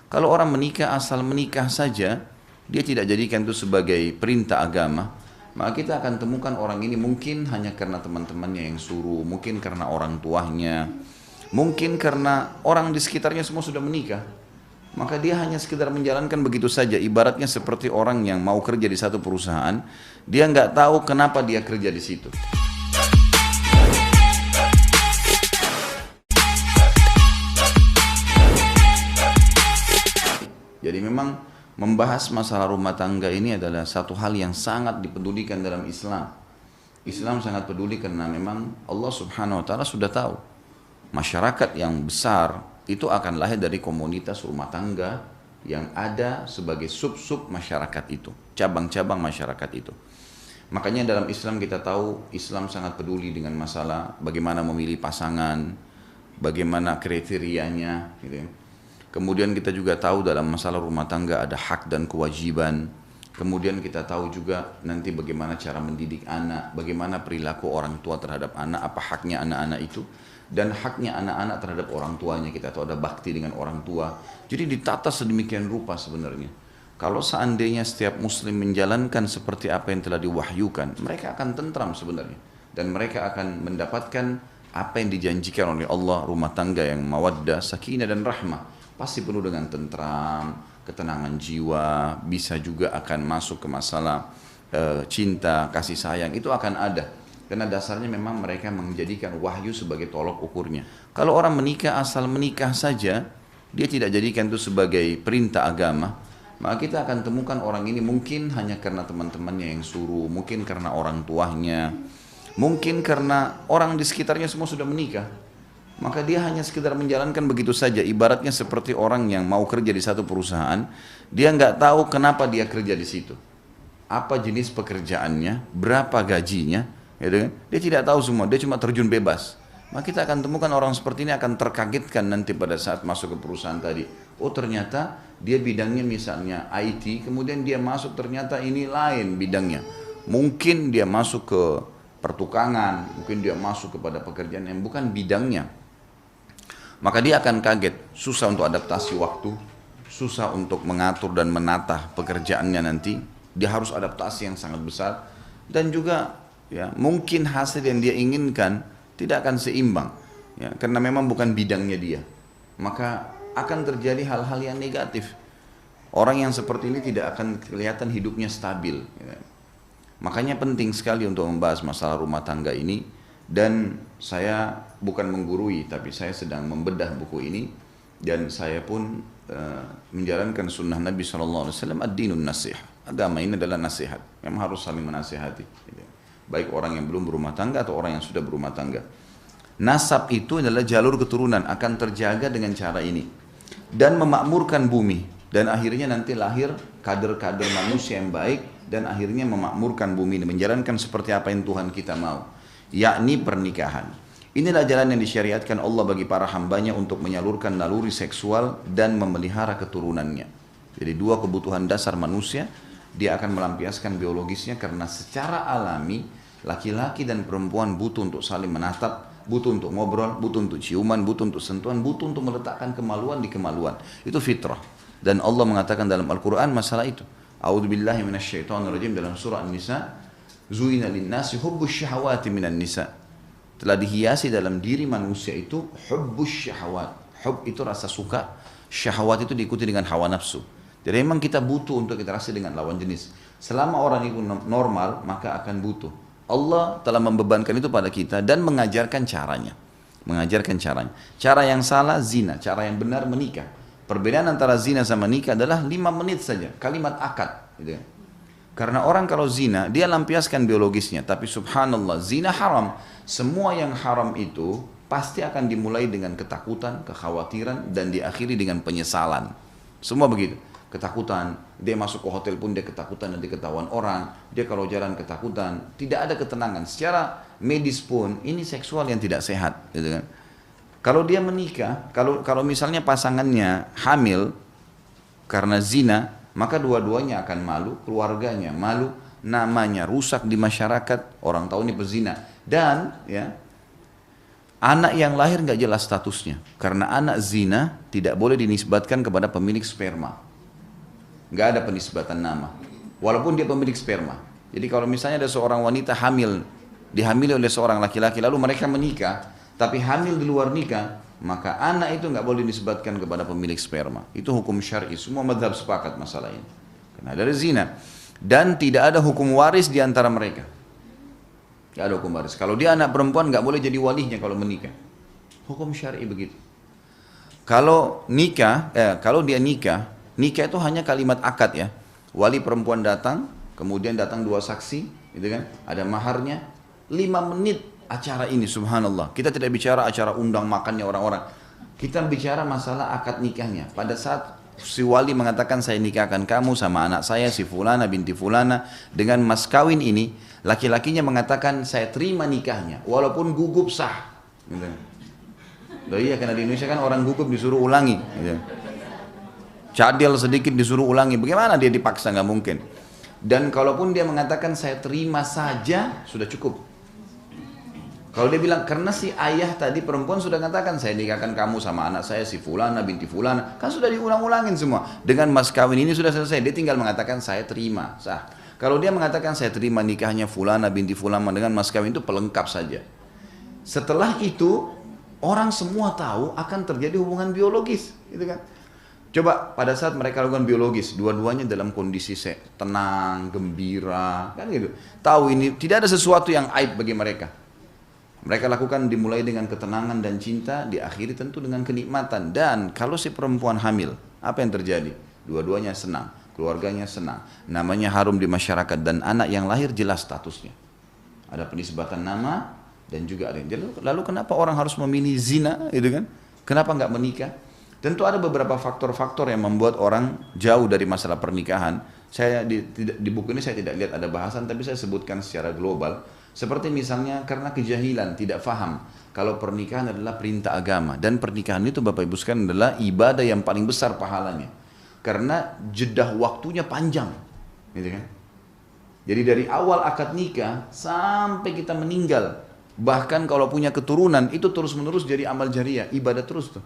Kalau orang menikah asal menikah saja, dia tidak jadikan itu sebagai perintah agama, maka kita akan temukan orang ini mungkin hanya karena teman-temannya yang suruh, mungkin karena orang tuanya, mungkin karena orang di sekitarnya semua sudah menikah. Maka dia hanya sekedar menjalankan begitu saja, ibaratnya seperti orang yang mau kerja di satu perusahaan, dia nggak tahu kenapa dia kerja di situ. Jadi memang membahas masalah rumah tangga ini adalah satu hal yang sangat dipedulikan dalam Islam. Islam sangat peduli karena memang Allah Subhanahu wa taala sudah tahu masyarakat yang besar itu akan lahir dari komunitas rumah tangga yang ada sebagai sub-sub masyarakat itu, cabang-cabang masyarakat itu. Makanya dalam Islam kita tahu Islam sangat peduli dengan masalah bagaimana memilih pasangan, bagaimana kriterianya, gitu ya. Kemudian kita juga tahu dalam masalah rumah tangga ada hak dan kewajiban. Kemudian kita tahu juga nanti bagaimana cara mendidik anak, bagaimana perilaku orang tua terhadap anak, apa haknya anak-anak itu, dan haknya anak-anak terhadap orang tuanya. Kita tahu ada bakti dengan orang tua. Jadi ditata sedemikian rupa sebenarnya. Kalau seandainya setiap muslim menjalankan seperti apa yang telah diwahyukan, mereka akan tentram sebenarnya. Dan mereka akan mendapatkan apa yang dijanjikan oleh Allah, rumah tangga yang mawaddah, sakinah dan rahmah. Pasti penuh dengan tentram, ketenangan jiwa, bisa juga akan masuk ke masalah cinta, kasih sayang, itu akan ada. Karena dasarnya memang mereka menjadikan wahyu sebagai tolok ukurnya. Kalau orang menikah asal menikah saja, dia tidak jadikan itu sebagai perintah agama, maka kita akan temukan orang ini mungkin hanya karena teman-temannya yang suruh, mungkin karena orang tuanya, mungkin karena orang di sekitarnya semua sudah menikah. Maka dia hanya sekedar menjalankan begitu saja, ibaratnya seperti orang yang mau kerja di satu perusahaan, dia nggak tahu kenapa dia kerja di situ, apa jenis pekerjaannya, berapa gajinya, gitu kan? Dia tidak tahu semua, dia cuma terjun bebas. Maka kita akan temukan orang seperti ini akan terkagetkan nanti pada saat masuk ke perusahaan tadi. Oh ternyata dia bidangnya misalnya IT, kemudian dia masuk ternyata ini lain bidangnya. Mungkin dia masuk ke pertukangan, mungkin dia masuk kepada pekerjaan yang bukan bidangnya. Maka dia akan kaget, susah untuk adaptasi waktu, susah untuk mengatur dan menata pekerjaannya nanti. Dia harus adaptasi yang sangat besar dan juga ya mungkin hasil yang dia inginkan tidak akan seimbang, ya, karena memang bukan bidangnya dia. Maka akan terjadi hal-hal yang negatif. Orang yang seperti ini tidak akan kelihatan hidupnya stabil. Ya. Makanya penting sekali untuk membahas masalah rumah tangga ini. Dan saya bukan menggurui, tapi saya sedang membedah buku ini. Dan saya pun menjalankan sunnah Nabi SAW, ad-dinun nasihah. Agama ini adalah nasihat, memang harus saling menasihati, baik orang yang belum berumah tangga atau orang yang sudah berumah tangga. Nasab itu adalah jalur keturunan, akan terjaga dengan cara ini. Dan memakmurkan bumi. Dan akhirnya nanti lahir kader-kader manusia yang baik. Dan akhirnya memakmurkan bumi ini, menjalankan seperti apa yang Tuhan kita mau, yakni pernikahan. Inilah jalan yang disyariatkan Allah bagi para hambanya untuk menyalurkan naluri seksual dan memelihara keturunannya. Jadi dua kebutuhan dasar manusia, dia akan melampiaskan biologisnya karena secara alami laki-laki dan perempuan butuh untuk saling menatap, butuh untuk ngobrol, butuh untuk ciuman, butuh untuk sentuhan, butuh untuk meletakkan kemaluan di kemaluan. Itu fitrah. Dan Allah mengatakan dalam Al-Quran masalah itu. A'udzubillahi minasyaitonirrajim dalam surah An-Nisa. Zuina linnasi hubbus syahawati minan nisa. Telah dihiasi dalam diri manusia itu hubbus syahawat. Hub itu rasa suka, syahwat itu diikuti dengan hawa nafsu. Jadi memang kita butuh untuk interaksi dengan lawan jenis. Selama orang itu normal, maka akan butuh. Allah telah membebankan itu pada kita dan mengajarkan caranya. Mengajarkan caranya. Cara yang salah zina, cara yang benar menikah. Perbedaan antara zina sama nikah adalah 5 menit saja, kalimat akad, gitu ya. Karena orang kalau zina, dia lampiaskan biologisnya. Tapi subhanallah, zina haram. Semua yang haram itu pasti akan dimulai dengan ketakutan, kekhawatiran, dan diakhiri dengan penyesalan. Semua begitu. Ketakutan, dia masuk ke hotel pun dia ketakutan nanti ketahuan orang. Dia kalau jalan ketakutan, tidak ada ketenangan. Secara medis pun, ini seksual yang tidak sehat. Gitu kan. Kalau dia menikah, kalau misalnya pasangannya hamil karena zina, maka dua-duanya akan malu, keluarganya malu, namanya rusak di masyarakat, orang tahu ini pezina. Dan ya Anak yang lahir nggak jelas statusnya, karena anak zina tidak boleh dinisbatkan kepada pemilik sperma. Nggak ada penisbatan nama, walaupun dia pemilik sperma. Jadi kalau misalnya ada seorang wanita hamil, dihamili oleh seorang laki-laki, lalu mereka menikah, tapi hamil di luar nikah, maka anak itu nggak boleh dinisbatkan kepada pemilik sperma. Itu hukum syar'i, semua mazhab sepakat masalah ini. Karena dari zina. Dan tidak ada hukum waris di antara mereka. Nggak ada hukum waris. Kalau dia anak perempuan nggak boleh jadi walinya kalau menikah. Hukum syar'i begitu. Kalau nikah, kalau dia nikah itu hanya kalimat akad ya. Wali perempuan datang, kemudian datang 2 saksi, gitu kan? Ada maharnya, 5 menit acara ini, subhanallah. Kita tidak bicara acara undang makannya orang-orang. Kita bicara masalah akad nikahnya. Pada saat si wali mengatakan saya nikahkan kamu sama anak saya si fulana binti fulana dengan mas kawin ini, laki-lakinya mengatakan saya terima nikahnya walaupun gugup sah. Gitu. Loh iya, karena di Indonesia kan orang gugup disuruh ulangi. Gitu. Cadel sedikit disuruh ulangi, bagaimana dia dipaksa? Nggak mungkin. Dan kalaupun dia mengatakan saya terima saja, sudah cukup. Kalau dia bilang, karena si ayah tadi perempuan sudah katakan saya nikahkan kamu sama anak saya si fulana binti fulana, kan sudah diulang-ulangin semua. Dengan mas kawin ini sudah selesai, dia tinggal mengatakan saya terima, sah. Kalau dia mengatakan saya terima nikahnya fulana binti fulana dengan mas kawin, itu pelengkap saja. Setelah itu, orang semua tahu akan terjadi hubungan biologis, gitu kan? Coba pada saat mereka lakukan biologis, dua-duanya dalam kondisi tenang, gembira, kan gitu. Tahu ini tidak ada sesuatu yang aib bagi mereka. Mereka lakukan dimulai dengan ketenangan dan cinta, diakhiri tentu dengan kenikmatan. Dan kalau si perempuan hamil, apa yang terjadi? Dua-duanya senang, keluarganya senang, namanya harum di masyarakat, dan anak yang lahir jelas statusnya. Ada penisbatan nama dan juga ada yang. Lalu kenapa orang harus memilih zina, gitu kan? Kenapa nggak menikah? Tentu ada beberapa faktor-faktor yang membuat orang jauh dari masalah pernikahan. Saya di buku ini saya tidak lihat ada bahasan, tapi saya sebutkan secara global. Seperti misalnya karena kejahilan, tidak faham kalau pernikahan adalah perintah agama. Dan pernikahan itu Bapak Ibu sekalian adalah ibadah yang paling besar pahalanya. Karena jedah waktunya panjang. Gitu kan? Jadi dari awal akad nikah sampai kita meninggal. Bahkan kalau punya keturunan, itu terus-menerus jadi amal jariah, ibadah terus tuh.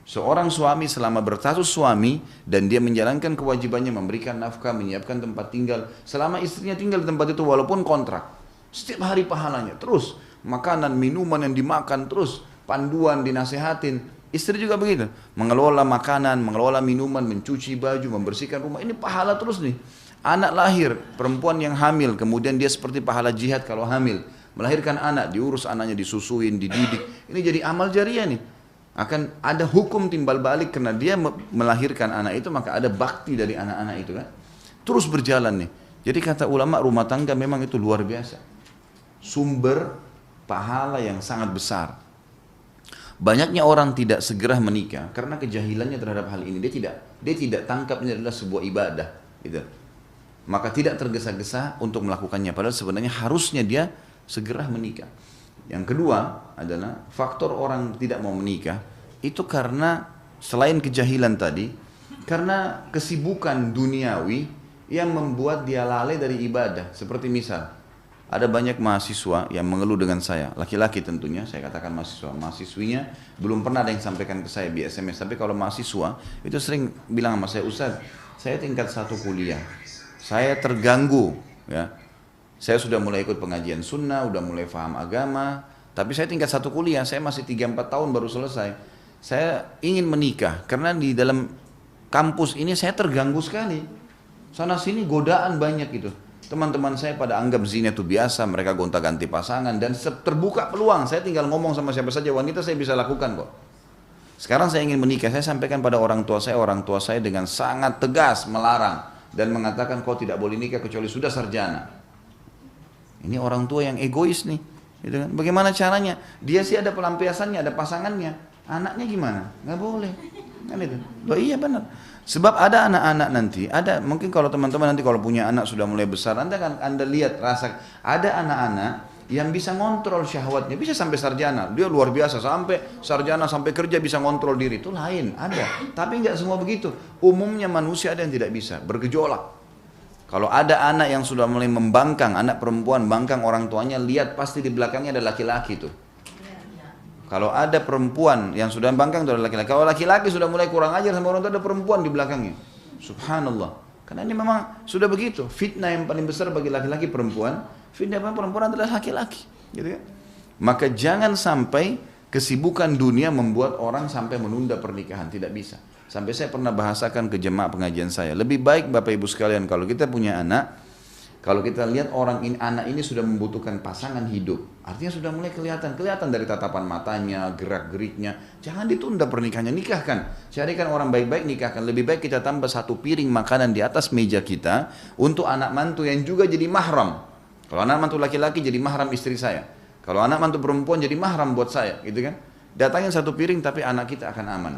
Seorang suami selama berstatus suami dan dia menjalankan kewajibannya memberikan nafkah, menyiapkan tempat tinggal, selama istrinya tinggal di tempat itu walaupun kontrak, setiap hari pahalanya terus, makanan, minuman yang dimakan terus, panduan dinasehatin, istri juga begitu, mengelola makanan, mengelola minuman, mencuci baju, membersihkan rumah, ini pahala terus nih. Anak lahir, perempuan yang hamil, kemudian dia seperti pahala jihad kalau hamil, melahirkan anak, diurus anaknya, disusuin, dididik, ini jadi amal jariah nih. Akan ada hukum timbal balik karena dia melahirkan anak itu, maka ada bakti dari anak-anak itu kan. Terus berjalan nih. Jadi kata ulama rumah tangga memang itu luar biasa. Sumber pahala yang sangat besar. Banyaknya orang tidak segera menikah karena kejahilannya terhadap hal ini. Dia tidak tangkap ini adalah sebuah ibadah, gitu. Maka tidak tergesa-gesa untuk melakukannya. Padahal sebenarnya harusnya dia segera menikah. Yang kedua adalah faktor orang tidak mau menikah itu karena selain kejahilan tadi, karena kesibukan duniawi yang membuat dia lalai dari ibadah. Seperti misal, ada banyak mahasiswa yang mengeluh dengan saya, laki-laki tentunya, saya katakan mahasiswinya belum pernah ada yang sampaikan ke saya di SMS, tapi kalau mahasiswa itu sering bilang sama saya, Ustaz, saya tingkat 1 kuliah, saya terganggu, ya. Saya sudah mulai ikut pengajian sunnah, sudah mulai paham agama, tapi saya tingkat 1 kuliah, saya masih 3-4 tahun baru selesai. Saya ingin menikah, karena di dalam kampus ini saya terganggu sekali. Sana sini godaan banyak gitu. Teman-teman saya pada anggap zina itu biasa, mereka gonta-ganti pasangan, dan terbuka peluang. Saya tinggal ngomong sama siapa saja wanita saya bisa lakukan kok. Sekarang saya ingin menikah, saya sampaikan pada orang tua saya dengan sangat tegas melarang. Dan mengatakan kau tidak boleh nikah kecuali sudah sarjana. Ini orang tua yang egois nih, gitu kan? Bagaimana caranya? Dia sih ada pelampiasannya, ada pasangannya. Anaknya gimana? Nggak boleh, kan itu. Loh iya benar. Sebab ada anak-anak nanti, ada mungkin kalau teman-teman nanti kalau punya anak sudah mulai besar, Anda lihat rasa ada anak-anak yang bisa ngontrol syahwatnya, bisa sampai sarjana. Dia luar biasa sampai sarjana sampai kerja bisa ngontrol diri, itu lain, ada. Tapi nggak semua begitu. Umumnya manusia ada yang tidak bisa, bergejolak. Kalau ada anak yang sudah mulai membangkang, anak perempuan bangkang orang tuanya, lihat pasti di belakangnya ada laki-laki tuh. Kalau ada perempuan yang sudah bangkang itu adalah laki-laki. Kalau laki-laki sudah mulai kurang ajar sama orang itu ada perempuan di belakangnya. Subhanallah. Karena ini memang sudah begitu. Fitnah yang paling besar bagi laki-laki perempuan. Fitnah perempuan adalah laki-laki. Gitu kan? Maka jangan sampai kesibukan dunia membuat orang sampai menunda pernikahan. Tidak bisa. Sampai saya pernah bahasakan ke jemaah pengajian saya. Lebih baik Bapak Ibu sekalian kalau kita punya anak. Kalau kita lihat anak ini sudah membutuhkan pasangan hidup, artinya sudah mulai kelihatan dari tatapan matanya, gerak-geriknya. Jangan ditunda pernikahannya, nikahkan. Carikan orang baik-baik, nikahkan. Lebih baik kita tambah 1 piring makanan di atas meja kita untuk anak mantu yang juga jadi mahram. Kalau anak mantu laki-laki jadi mahram istri saya. Kalau anak mantu perempuan jadi mahram buat saya, gitu kan? Datangin 1 piring tapi anak kita akan aman.